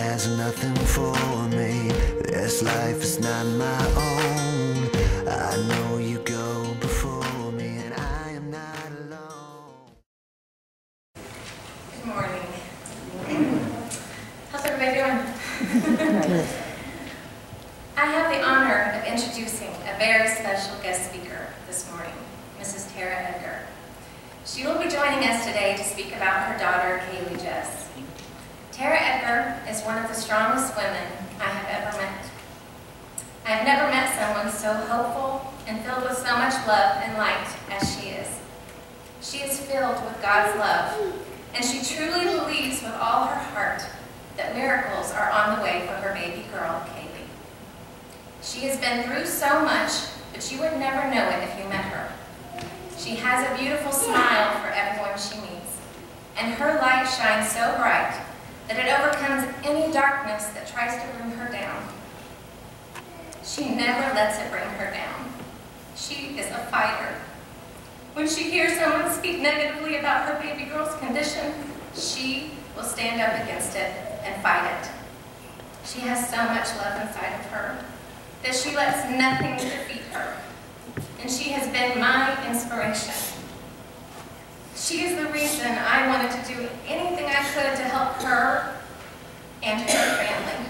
has nothing for me. This life is not my own. I know you go before me, and I am not alone. Good morning. How's everybody doing? I have the honor of introducing a very special guest speaker this morning, Mrs. Tara Edgar. She will be joining us today to speak about her daughter, Kaylee Jess. Tara Edgar is one of the strongest women I have ever met. I have never met someone so hopeful and filled with so much love and light as she is. She is filled with God's love, and she truly believes with all her heart that miracles are on the way for her baby girl, Kaylee. She has been through so much, but you would never know it if you met her. She has a beautiful smile for everyone she meets, and her light shines so bright that it overcomes any darkness that tries to bring her down. She never lets it bring her down. She is a fighter. When she hears someone speak negatively about her baby girl's condition, she will stand up against it and fight it. She has so much love inside of her that she lets nothing defeat her, and she has been my inspiration. She is the reason I wanted to do anything I could to help her and her family.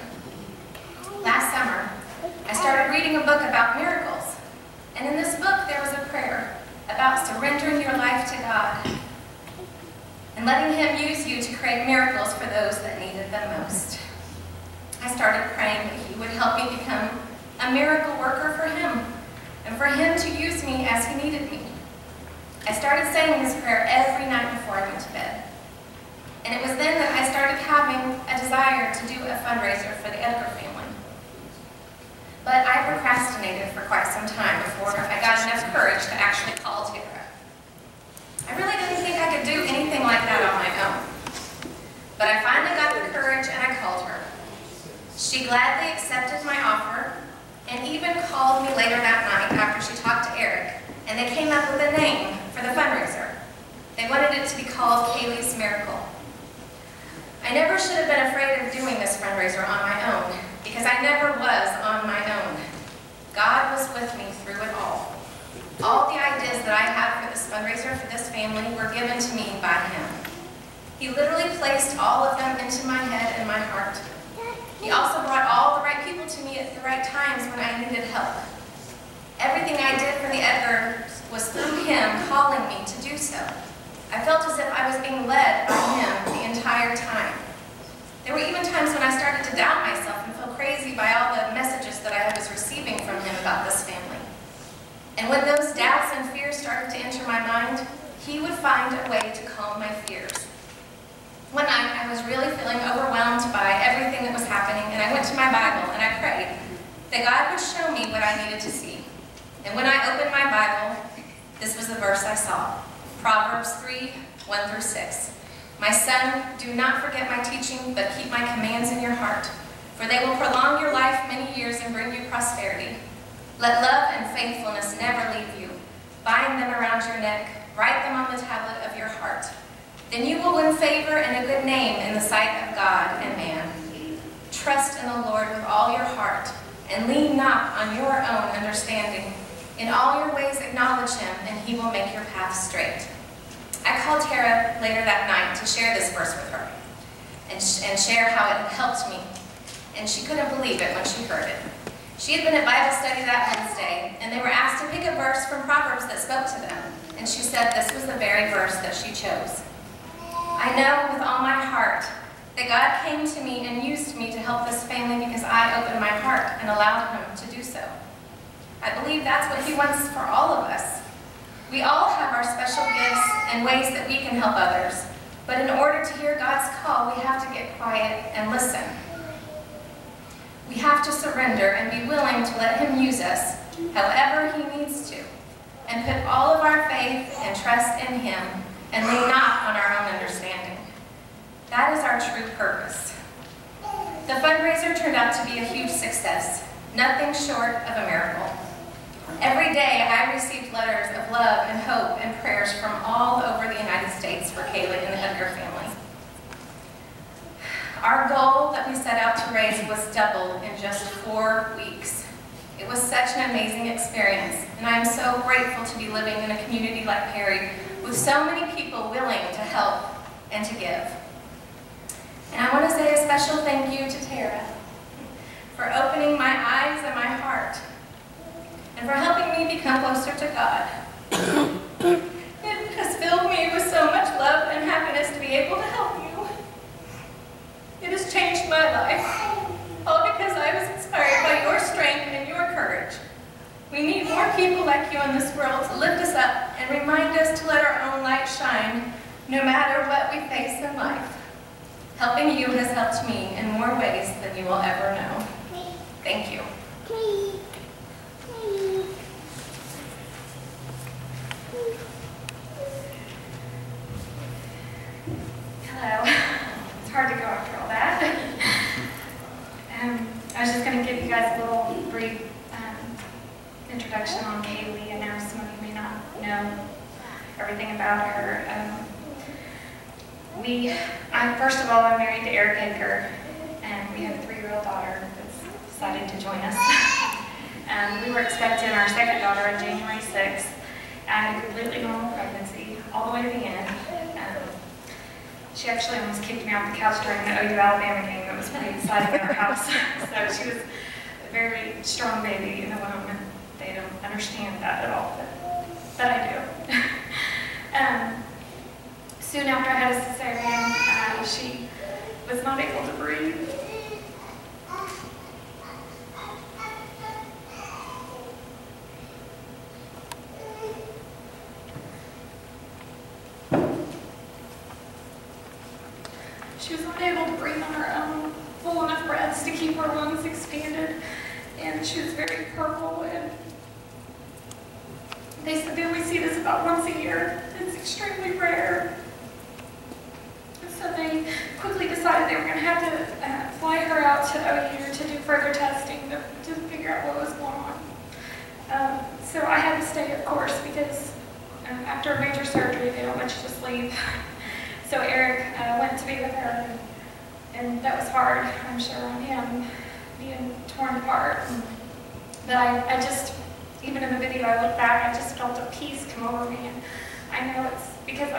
Last summer, I started reading a book about miracles, and in this book there was a prayer about surrendering your life to God and letting Him use you to create miracles for those that needed them most. I started praying that He would help me become a miracle worker for Him and for Him to use me as He needed me. I started saying this prayer every night before I went to bed. And it was then that I started having a desire to do a fundraiser for the Edgar family. But I procrastinated for quite some time before I got enough courage to actually call Tara. I really didn't think I could do anything like that on my own. But I finally got the courage and I called her. She gladly accepted my offer and even called me later that night after she talked to Eric, and they came up with a name for the fundraiser. They wanted it to be called Kaylee's Miracle. I never should have been afraid of doing this fundraiser on my own, because I never was on my own. God was with me through it all. All the ideas that I had for this fundraiser for this family were given to me by Him. He literally placed all of them into my head and my heart. He also brought all the right people to me at the right times when I needed help. Everything I did for the Edgars was through Him calling me to do so. I felt as if I was being led by Him the entire time. There were even times when I started to doubt myself and feel crazy by all the messages that I was receiving from Him about this family. And when those doubts and fears started to enter my mind, He would find a way to calm my fears. One night, I was really feeling overwhelmed by everything that was happening, and I went to my Bible and I prayed that God would show me what I needed to see. And when I opened my Bible, this was the verse I saw. Proverbs 3:1-6. My son, do not forget my teaching, but keep my commands in your heart, for they will prolong your life many years and bring you prosperity. Let love and faithfulness never leave you. Bind them around your neck, write them on the tablet of your heart. Then you will win favor and a good name in the sight of God and man. Trust in the Lord with all your heart, and lean not on your own understanding. In all your ways acknowledge Him, and He will make your path straight. I called Tara later that night to share this verse with her and share how it had helped me. And she couldn't believe it when she heard it. She had been at Bible study that Wednesday, and they were asked to pick a verse from Proverbs that spoke to them. And she said this was the very verse that she chose. I know with all my heart that God came to me and used me to help this family because I opened my heart and allowed Him to do so. I believe that's what He wants for all of us. We all have our special gifts and ways that we can help others, but in order to hear God's call, we have to get quiet and listen. We have to surrender and be willing to let Him use us however He needs to, and put all of our faith and trust in Him and lean not on our own understanding. That is our true purpose. The fundraiser turned out to be a huge success, nothing short of a miracle. Every day I received letters of love and hope and prayers from all over the United States for Kaylee and the Edgar family. Our goal that we set out to raise was doubled in just 4 weeks. It was such an amazing experience, and I am so grateful to be living in a community like Perry with so many people willing to help and to give. And I want to say a special thank you to Tara for opening my eyes and my heart and for helping me become closer to God. It has filled me with so much love and happiness to be able to help you. It has changed my life, all because I was inspired by your strength and your courage. We need more people like you in this world to lift us up and remind us to let our own light shine, no matter what we face in life. Helping you has helped me in more ways than you will ever know. Thank you. Hello. It's hard to go after all that. I was just going to give you guys a little brief introduction on Kaylee. I know some of you may not know everything about her. First of all, I'm married to Eric Edgar, and we have a 3-year-old daughter that's decided to join us. We were expecting our second daughter on January 6th. I had a completely normal pregnancy all the way to the end. She actually almost kicked me off the couch during the OU Alabama game. That was pretty exciting in our house. So she was a very strong baby in the womb, and they don't understand that at all, but I do. Soon after I had a cesarean, she was not able to breathe. She was not able to breathe on her own, full enough breaths to keep her lungs expanded, and she was very purple, and they said they only see this about once a year. It's extremely rare. So they quickly decided they were going to have to fly her out to OU to do further testing to figure out what was going on. So I had to stay, of course, because after a major surgery, they don't let you just leave. So Eric went to be with her, and that was hard, I'm sure, on him, being torn apart. But I just, even in the video I look back, I just felt a peace come over me, and I know it's because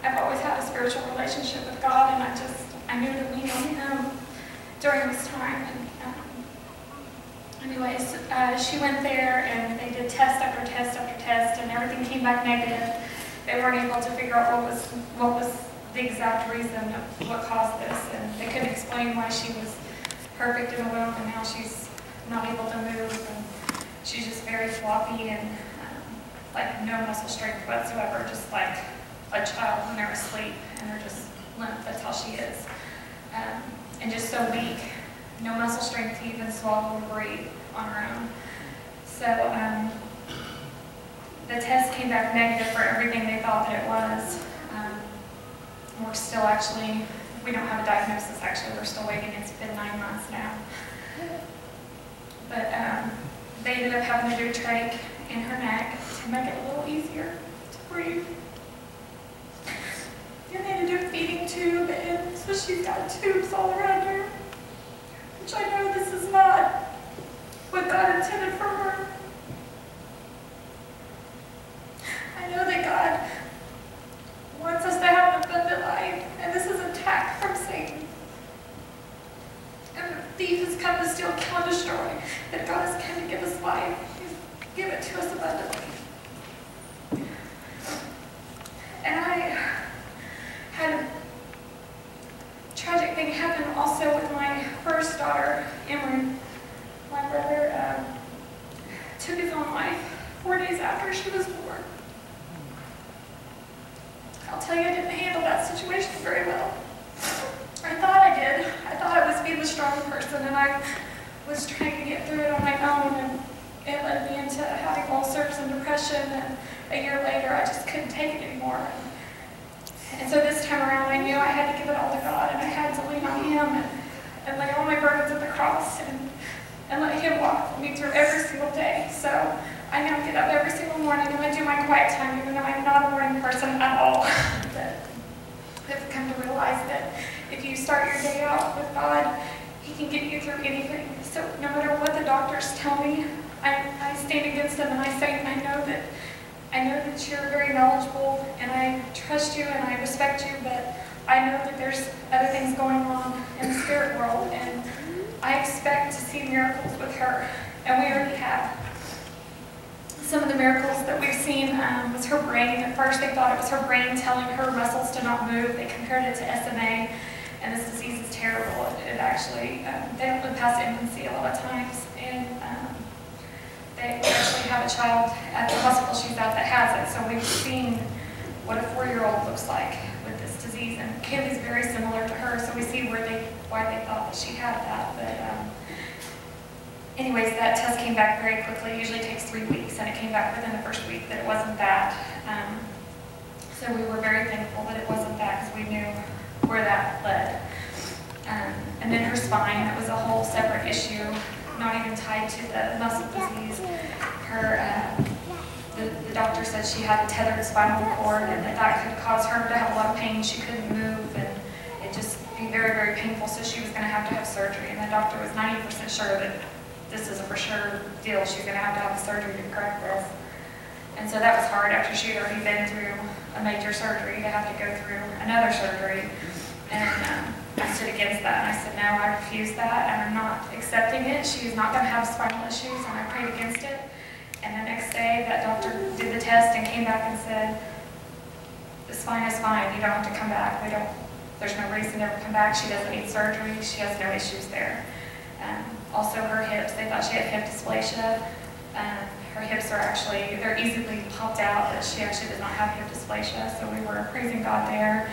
I've always had a spiritual relationship with God, and I knew to lean on Him during this time. And anyways, she went there, and they did test after test after test, and everything came back negative. They weren't able to figure out what was the exact reason of what caused this, and they couldn't explain why she was perfect in the womb and now she's not able to move, and she's just very floppy and like no muscle strength whatsoever, just like a child when they're asleep and they're just limp. That's how she is, and just so weak, no muscle strength to even swallow or breathe on her own. So the test came back negative for everything they thought that it was. We're still actually, we don't have a diagnosis actually, we're still waiting. It's been 9 months now. But they ended up having to do a trach in her neck to make it a little easier to breathe. And they had to do a feeding tube, and so she's got tubes all around her, which I know this is not what God intended for her. I know that God wants us to have an abundant life, and this is an attack from Satan. And the thief has come to steal, kill, and destroy. That God has come to give us life. He's given it to us abundantly. And I had a tragic thing happen also with my first daughter, Emery. My brother took his own life 4 days after she was born. I'll tell you, I didn't handle that situation very well. I thought I did. I thought I was being the strong person, and I was trying to get through it on my own, and it led me into having ulcers and depression, and a year later I just couldn't take it anymore. And so this time around I knew I had to give it all to God, and I had to lean on Him and lay all my burdens at the cross and let Him walk with me through every single day. So I now get up every single morning and I do my quiet time, even though I'm not a morning person at all. But I've come to realize that if you start your day out with God, He can get you through anything. So no matter what the doctors tell me, I stand against them and I say, I know that you're very knowledgeable and I trust you and I respect you, but I know that there's other things going on in the spirit world, and I expect to see miracles with her, and we already have. Some of the miracles that we've seen was her brain. At first they thought it was her brain telling her muscles to not move. They compared it to SMA, and this disease is terrible. It actually, they don't live past infancy a lot of times, and they actually have a child at the hospital she's at that has it, so we've seen what a 4-year-old looks like with this disease, and Kaylee's very similar to her, so we see why they thought that she had that, but anyways, that test came back very quickly. It usually takes 3 weeks, and it came back within the first week that it wasn't that. So we were very thankful that it wasn't that, because we knew where that led. And then her spine, that was a whole separate issue, not even tied to the muscle disease. The doctor said she had a tethered spinal cord, and that could cause her to have a lot of pain. She couldn't move, and it just be very, very painful, so she was going to have surgery. And the doctor was 90% sure that this is a for sure deal. She's going to have the surgery to correct this. And so that was hard after she had already been through a major surgery to have to go through another surgery. And I stood against that, and I said, no, I refuse that, and I'm not accepting it. She's not going to have spinal issues, and I prayed against it. And the next day, that doctor did the test and came back and said, the spine is fine. You don't have to come back. There's no reason to ever come back. She doesn't need surgery. She has no issues there. Also, her hips, they thought she had hip dysplasia. Her hips are actually, they're easily popped out, but she actually does not have hip dysplasia, so we were praising God there.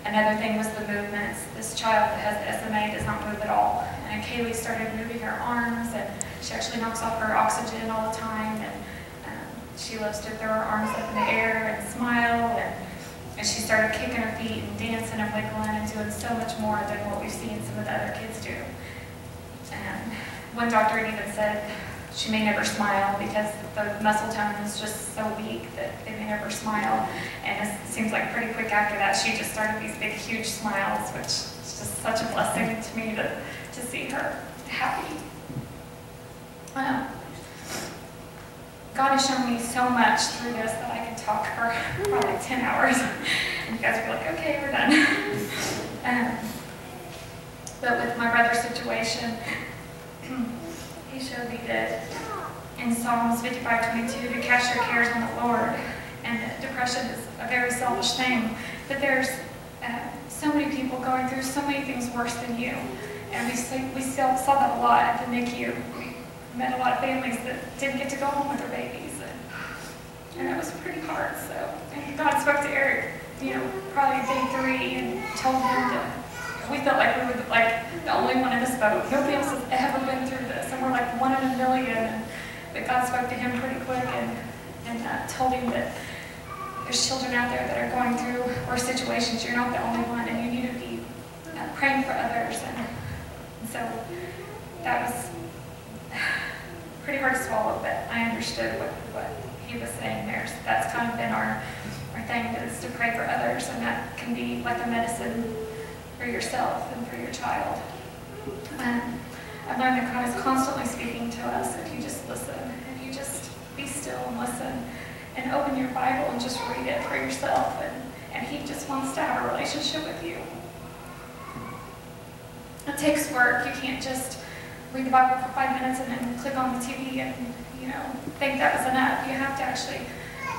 Another thing was the movements. This child that has the SMA does not move at all. And Kaylee started moving her arms, and she actually knocks off her oxygen all the time, and she loves to throw her arms up in the air and smile, and she started kicking her feet and dancing and wiggling and doing so much more than what we've seen some of the other kids do. And one doctor had even said she may never smile because the muscle tone is just so weak that they may never smile. And it seems like pretty quick after that, she just started these big, huge smiles, which is just such a blessing to me to see her happy. God has shown me so much through this that I can talk for probably 10 hours. And you guys will be like, okay, we're done. But with my brother's situation, he showed me that in Psalms 55:22, to cast your cares on the Lord, and that depression is a very selfish thing, that there's so many people going through so many things worse than you. And we saw that a lot at the NICU. We met a lot of families that didn't get to go home with their babies, and it was pretty hard. So, and God spoke to Eric, probably day 3, and told him that we felt like we were the only one in this boat. Nobody else has ever been through this, and we're like 1 in a million. But God spoke to him pretty quick and told him that there's children out there that are going through worse situations. You're not the only one, and you need to be praying for others. And so that was pretty hard to swallow, but I understood what he was saying there. So that's kind of been our thing, is to pray for others, and that can be like a medicine for yourself and for your child. I've learned that God is constantly speaking to us if you just listen, if you just be still and listen, and open your Bible and just read it for yourself, and He just wants to have a relationship with you. It takes work. You can't just read the Bible for 5 minutes and then click on the TV and think that was enough. You have to actually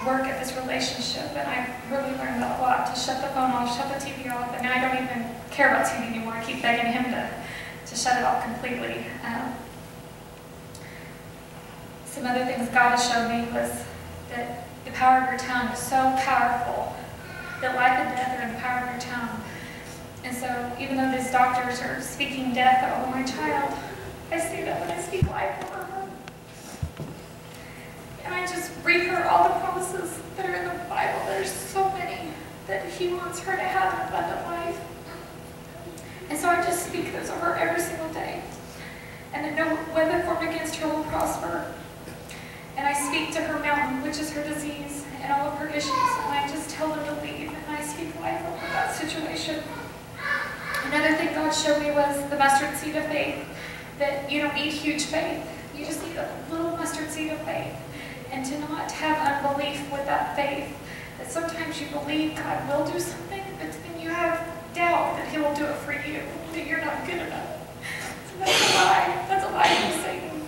work at this relationship, and I really learned that a lot, to shut the phone off, shut the TV off, and I don't even care about TV anymore. I keep begging him to shut it off completely. Some other things God has shown me was that the power of your tongue is so powerful, that life and death are in the power of your tongue. And so even though these doctors are speaking death over my child, I stand up and I speak life over her. And I just read her all the promises that are in the Bible. There's so many that He wants her to have an abundant life. And so I just speak those over her every single day. And that no weapon formed against her will prosper. And I speak to her mountain, which is her disease, and all of her issues. And I just tell them to leave. And I speak life over that situation. Another thing God showed me was the mustard seed of faith, that you don't need huge faith. You just need a little mustard seed of faith. And to not have unbelief with that faith, that sometimes you believe God will do something, but then you have doubt that he will do it for you, that you're not good enough. So that's a lie. That's a lie from Satan.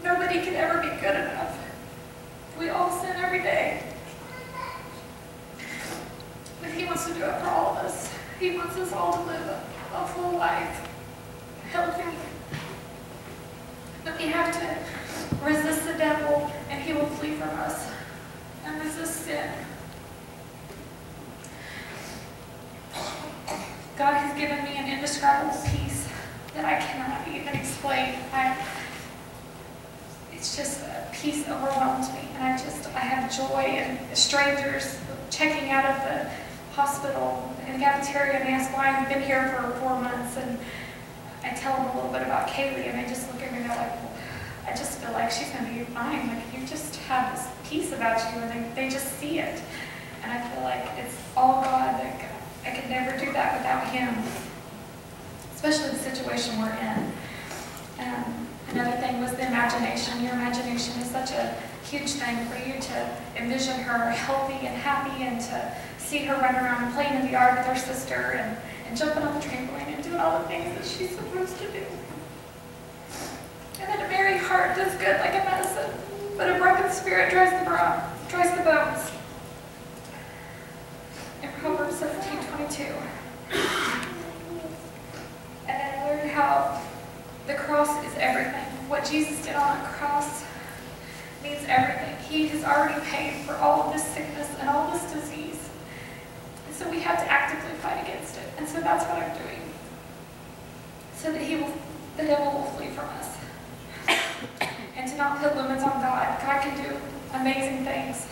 Nobody can ever be good enough. We all sin every day. But he wants to do it for all of us. He wants us all to live a full life, healthy. But we have to resist the devil, and he will flee from us. And resist sin. God has given me an indescribable peace that I cannot even explain. It's just a peace overwhelms me, and I have joy. And strangers checking out of the hospital in the cafeteria, and they ask why I've been here for 4 months, and I tell them a little bit about Kaylee, and they just look at me and they're like, well, I just feel like she's going to be fine. Like, you just have this peace about you, and they just see it. And I feel like it's all God. That I could never do that without him, especially the situation we're in. Another thing was the imagination. Your imagination is such a huge thing for you to envision her healthy and happy, and to see her run around playing in the yard with her sister, and jumping on the trampoline and doing all the things that she's supposed to do. And then a merry heart does good like a medicine, but a broken spirit dries the bones. In Proverbs 17:22. And then I learned how the cross is everything. What Jesus did on the cross means everything. He has already paid for all of this sickness and all this disease. And so we have to actively fight against it. And so that's what I'm doing. So that the devil will flee from us. And to not put limits on God. God can do amazing things.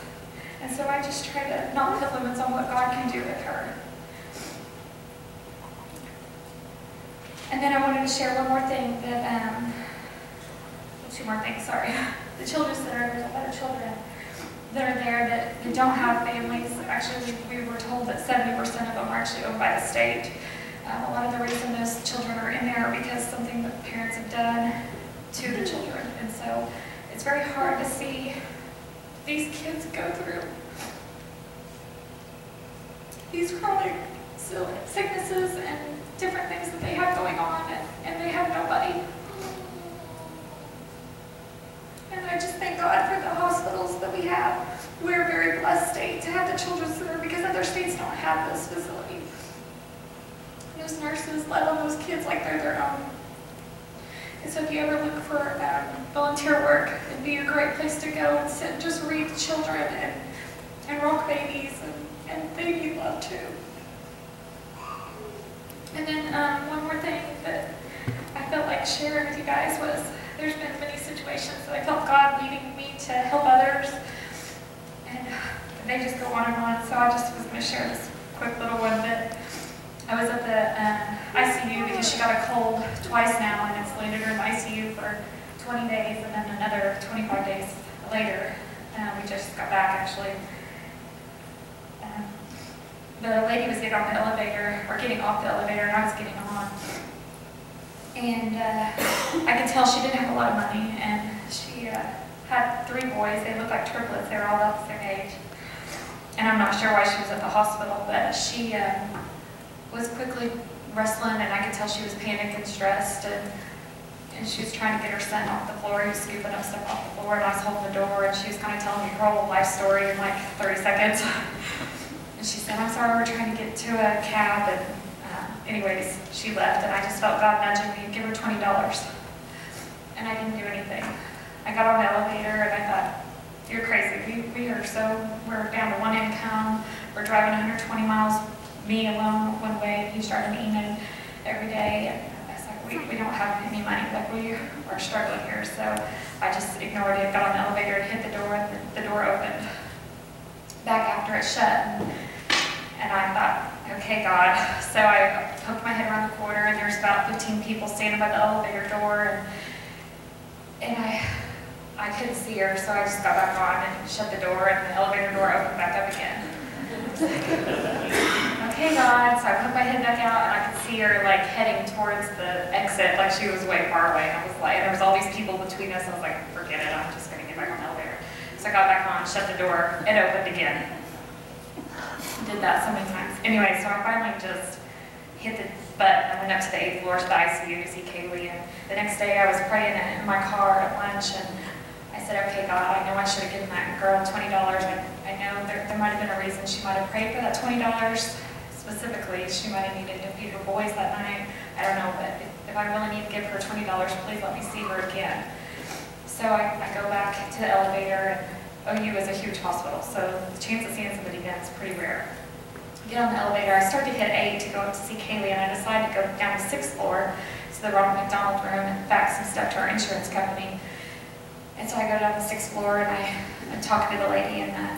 And so I just try to not put limits on what God can do with her. And then I wanted to share one more thing that, two more things, sorry. The children's center, there's a lot of children that are there that don't have families. Actually, we were told that 70% of them are actually owned by the state. A lot of the reason those children are in there are because something that parents have done to the children. And so it's very hard to see these kids go through these chronic sicknesses and different things that they have going on, and they have nobody. And I just thank God for the hospitals that we have. We're a very blessed state to have the children's center, because other states don't have this facility. Those nurses let on those kids like they're their own. And so if you ever look for volunteer work, it'd be a great place to go and sit and just read children and rock babies, and they'd be loved too. And then one more thing that I felt like sharing with you guys was, there's been many situations that I felt God leading me to help others, and they just go on and on. So I just was going to share this quick little one that I was at the ICU because she got a cold twice now, and it's landed her in the ICU for 20 days, and then another 25 days later. We just got back, actually. The lady was getting on the elevator, or getting off the elevator, and I was getting on. And I could tell she didn't have a lot of money, and she had 3 boys. They looked like triplets. They were all about the same age. And I'm not sure why she was at the hospital, but she was quickly wrestling, and I could tell she was panicked and stressed, and she was trying to get her son off the floor. He was scooping up stuff off the floor, and I was holding the door, and she was kind of telling me her whole life story in like 30 seconds. And she said, "I'm sorry, we're trying to get to a cab," and anyways, she left, and I just felt God nudging me, give her $20. And I didn't do anything. I got on the elevator, and I thought, you're crazy. We're down to 1 income. We're driving 120 miles, me alone one way, and he's driving Enid every day. And I was like, we don't have any money. Like, we are struggling here. So I just ignored it, got on the elevator, and hit the door, and the door opened back after it shut. And I thought, okay, God. So I poked my head around the corner, and there's about 15 people standing by the elevator door, and I couldn't see her, so I just got back on and shut the door, and the elevator door opened back up again. Okay, okay, God. So I put my head back out, and I could see her like heading towards the exit, like she was way far away. And I was like, and there was all these people between us. I was like, forget it. I'm just gonna get back on the elevator. So I got back on, shut the door, it opened again. Did that so many times. Anyway, so I finally just hit the button. I went up to the 8th floor to the ICU to see Kaylee. And the next day I was praying in my car at lunch, and I said, okay, God, I know I should have given that girl $20. I know there might have been a reason she might have prayed for that $20 specifically. She might have needed to feed her boys that night. I don't know, but if I really need to give her $20, please let me see her again. So I go back to the elevator, and OU is a huge hospital, so the chance of seeing somebody again is pretty rare. Get on the elevator, I start to hit 8 to go up to see Kaylee, and I decide to go down to the 6th floor to the Ronald McDonald room and fax some stuff to our insurance company. And so I go down to the 6th floor, and I'm talking to the lady in the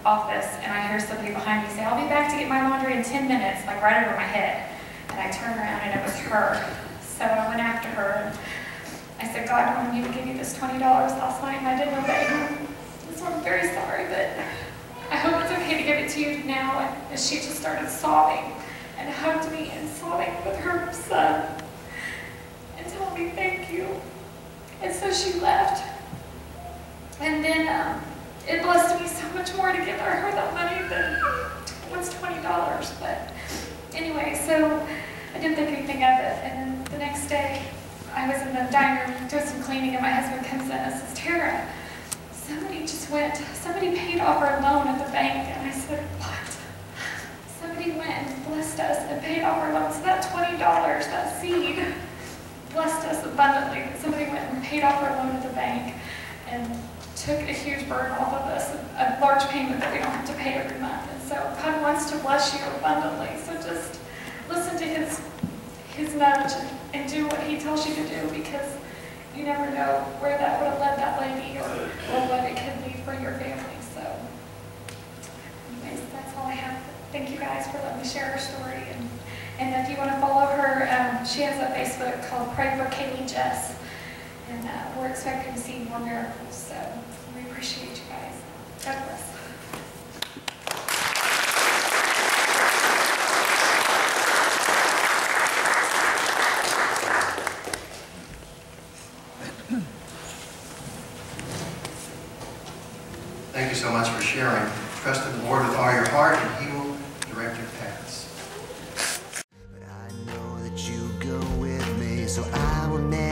office, and I hear somebody behind me say, I'll be back to get my laundry in 10 minutes, like right over my head. And I turn around, and it was her. So I went after her, and I said, God, I wanted me to give you this $20 last night, and I didn't obey her. So I'm very sorry, but I hope it's okay to give it to you now. And she just started sobbing and hugged me and sobbing with her son and told me thank you. And so she left. And then it blessed me so much more to give her that money than was $20. But anyway, so I didn't think anything of it. And then the next day, I was in the dining room doing some cleaning, and my husband comes in and says, Tara, somebody paid off our loan at the bank. And I said, what? Somebody went and blessed us and paid off our loan. So that $20, that seed, blessed us abundantly. Somebody went and paid off our loan at the bank and took a huge burden off of us, a large payment that we don't have to pay every month. And so God wants to bless you abundantly. So just listen to his nudge and do what he tells you to do, because you never know where that would have led that lady or what it could be for your family. So anyways, that's all I have. Thank you guys for letting me share her story. And if you want to follow her, she has a Facebook called Pray for Kaylee Jess. And we're expecting to see more miracles. So we appreciate you guys. God bless. Thank you so much for sharing. Trust in the Lord with all your heart, and He will direct your paths. But I know that you go with me, so I will never